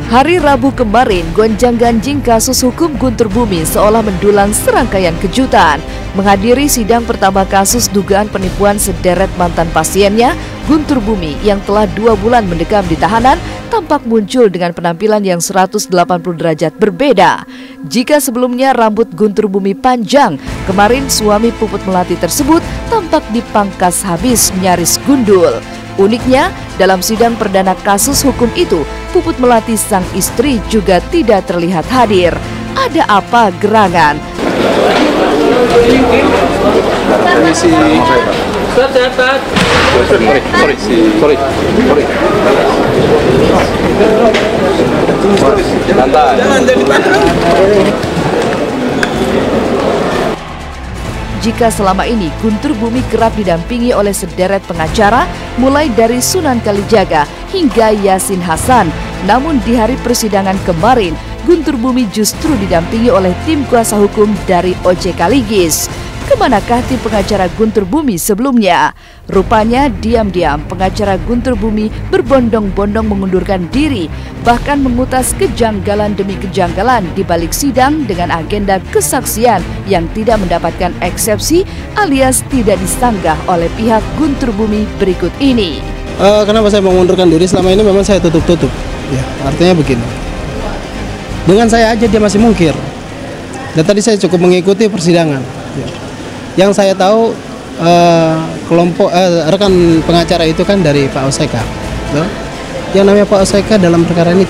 Hari Rabu kemarin, gonjang-ganjing kasus hukum Guntur Bumi seolah mendulang serangkaian kejutan. Menghadiri sidang pertama kasus dugaan penipuan sederet mantan pasiennya, Guntur Bumi yang telah 2 bulan mendekam di tahanan, tampak muncul dengan penampilan yang 180 derajat berbeda. Jika sebelumnya rambut Guntur Bumi panjang, kemarin suami Puput Melati tersebut tampak dipangkas habis nyaris gundul. Uniknya, dalam sidang perdana kasus hukum itu, Puput Melati sang istri juga tidak terlihat hadir. Ada apa gerangan? Jika selama ini Guntur Bumi kerap didampingi oleh sederet pengacara, mulai dari Sunan Kalijaga hingga Yasin Hasan, namun di hari persidangan kemarin, Guntur Bumi justru didampingi oleh tim kuasa hukum dari OJK Ligis. Kemanakah tim pengacara Guntur Bumi sebelumnya? Rupanya diam-diam pengacara Guntur Bumi berbondong-bondong mengundurkan diri, bahkan mengutas kejanggalan demi kejanggalan di balik sidang dengan agenda kesaksian yang tidak mendapatkan eksepsi alias tidak disanggah oleh pihak Guntur Bumi berikut ini. Kenapa saya mengundurkan diri? Selama ini memang saya tutup-tutup. Ya, artinya begini. Dengan saya aja dia masih mungkir. Dan tadi saya cukup mengikuti persidangan. Ya. Yang saya tahu kelompok rekan pengacara itu kan dari Pak Oseka. Ya. Yang namanya Pak Oseka dalam perkara ini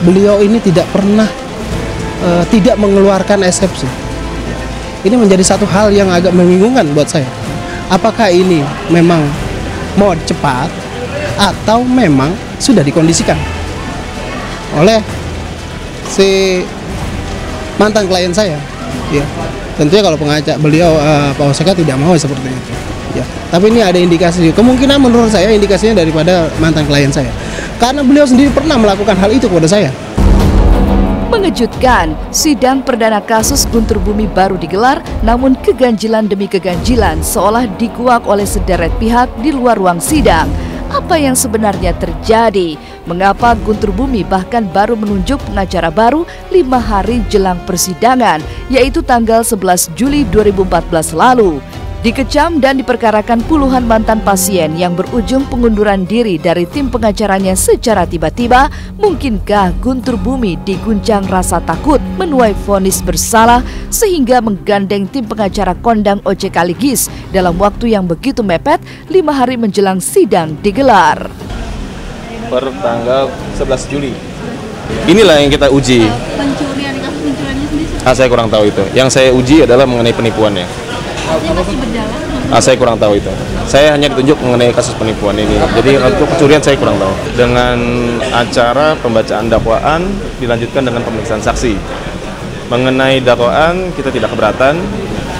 beliau ini tidak pernah tidak mengeluarkan eksepsi. Ini menjadi satu hal yang agak membingungkan buat saya. Apakah ini memang mau cepat atau memang sudah dikondisikan oleh si mantan klien saya? Ya. Tentunya kalau pengacara beliau Pak Oseka tidak mau seperti itu. Ya. Tapi ini ada indikasi, kemungkinan menurut saya indikasinya daripada mantan klien saya. Karena beliau sendiri pernah melakukan hal itu kepada saya. Mengejutkan, sidang perdana kasus Guntur Bumi baru digelar, namun keganjilan demi keganjilan seolah dikuak oleh sederet pihak di luar ruang sidang. Apa yang sebenarnya terjadi? Mengapa Guntur Bumi bahkan baru menunjuk pengacara baru 5 hari jelang persidangan, yaitu tanggal 11 Juli 2014 lalu? Dikecam dan diperkarakan puluhan mantan pasien yang berujung pengunduran diri dari tim pengacaranya secara tiba-tiba, mungkinkah Guntur Bumi diguncang rasa takut menuai vonis bersalah sehingga menggandeng tim pengacara kondang OJK Ligis dalam waktu yang begitu mepet 5 hari menjelang sidang digelar? Per tanggal 11 Juli. Inilah yang kita uji. Pencurian, kasus pencuriannya sendiri? Saya kurang tahu itu. Yang saya uji adalah mengenai penipuannya. Masih berjalan? Saya kurang tahu itu. Saya hanya ditunjuk mengenai kasus penipuan ini. Jadi untuk pencurian saya kurang tahu. Dengan acara pembacaan dakwaan dilanjutkan dengan pemeriksaan saksi. Mengenai dakwaan kita tidak keberatan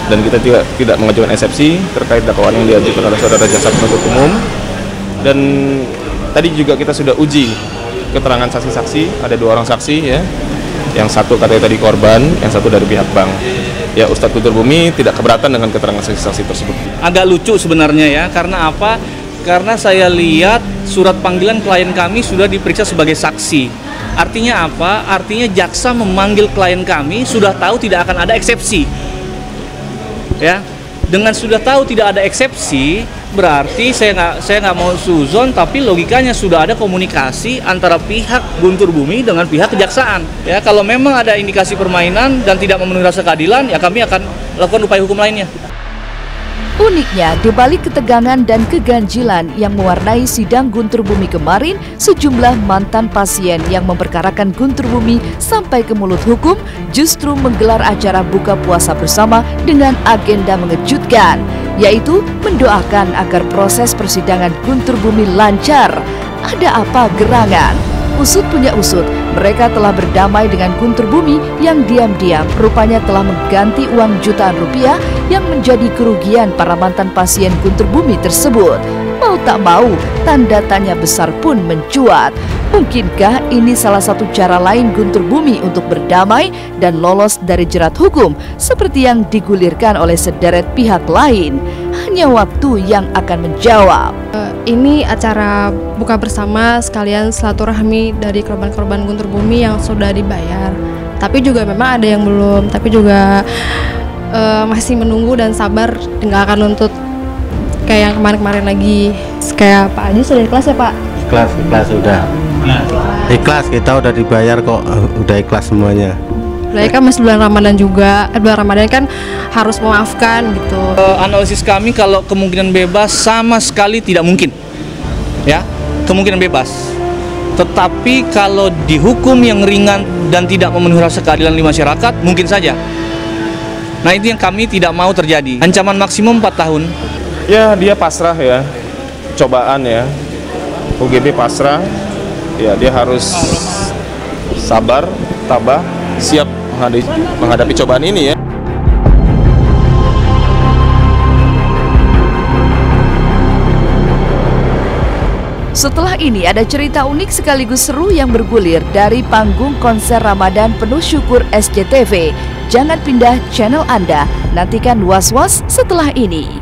dan kita tidak mengajukan eksepsi terkait dakwaan yang diajukan oleh saudara jaksa penuntut umum. Dan tadi juga kita sudah uji keterangan saksi-saksi, ada 2 orang saksi ya. Yang satu katanya tadi korban, yang satu dari pihak bank. Ya, Ustadz Guntur Bumi tidak keberatan dengan keterangan saksi-saksi tersebut. Agak lucu sebenarnya ya, karena apa? Karena saya lihat surat panggilan klien kami sudah diperiksa sebagai saksi. Artinya apa? Artinya jaksa memanggil klien kami sudah tahu tidak akan ada eksepsi. Ya, dengan sudah tahu tidak ada eksepsi, berarti saya nggak mau suzon, tapi logikanya sudah ada komunikasi antara pihak Guntur Bumi dengan pihak kejaksaan. Ya, kalau memang ada indikasi permainan dan tidak memenuhi rasa keadilan, ya kami akan lakukan upaya hukum lainnya. Uniknya, di balik ketegangan dan keganjilan yang mewarnai sidang Guntur Bumi kemarin, sejumlah mantan pasien yang memperkarakan Guntur Bumi sampai ke mulut hukum justru menggelar acara buka puasa bersama dengan agenda mengejutkan, yaitu mendoakan agar proses persidangan Guntur Bumi lancar. Ada apa gerangan? Usut punya usut, mereka telah berdamai dengan Guntur Bumi yang diam-diam rupanya telah mengganti uang jutaan rupiah yang menjadi kerugian para mantan pasien Guntur Bumi tersebut. Mau tak mau, tanda tanya besar pun mencuat. Mungkinkah ini salah satu cara lain Guntur Bumi untuk berdamai dan lolos dari jerat hukum seperti yang digulirkan oleh sederet pihak lain? Hanya waktu yang akan menjawab. Ini acara buka bersama sekalian silaturahmi dari korban-korban guntur bumi yang sudah dibayar. Tapi juga memang ada yang belum, tapi juga masih menunggu dan sabar, nggak akan nuntut kayak yang kemarin-kemarin lagi. Kayak Pak Haji sudah ikhlas ya Pak? Ikhlas udah. Ikhlas, kita udah dibayar kok, udah ikhlas semuanya. Mulai kan masih bulan Ramadan juga, bulan Ramadan kan harus memaafkan gitu. Analisis kami kalau kemungkinan bebas sama sekali tidak mungkin, ya kemungkinan bebas. Tetapi kalau dihukum yang ringan dan tidak memenuhi rasa keadilan di masyarakat, mungkin saja. Nah itu yang kami tidak mau terjadi. Ancaman maksimum 4 tahun. Ya dia pasrah ya, cobaan ya. UGB pasrah, ya dia harus sabar, tabah, siap menghadapi cobaan ini ya. Setelah ini ada cerita unik sekaligus seru yang bergulir dari panggung konser Ramadan penuh syukur SCTV. Jangan pindah channel Anda, nantikan Was-Was setelah ini.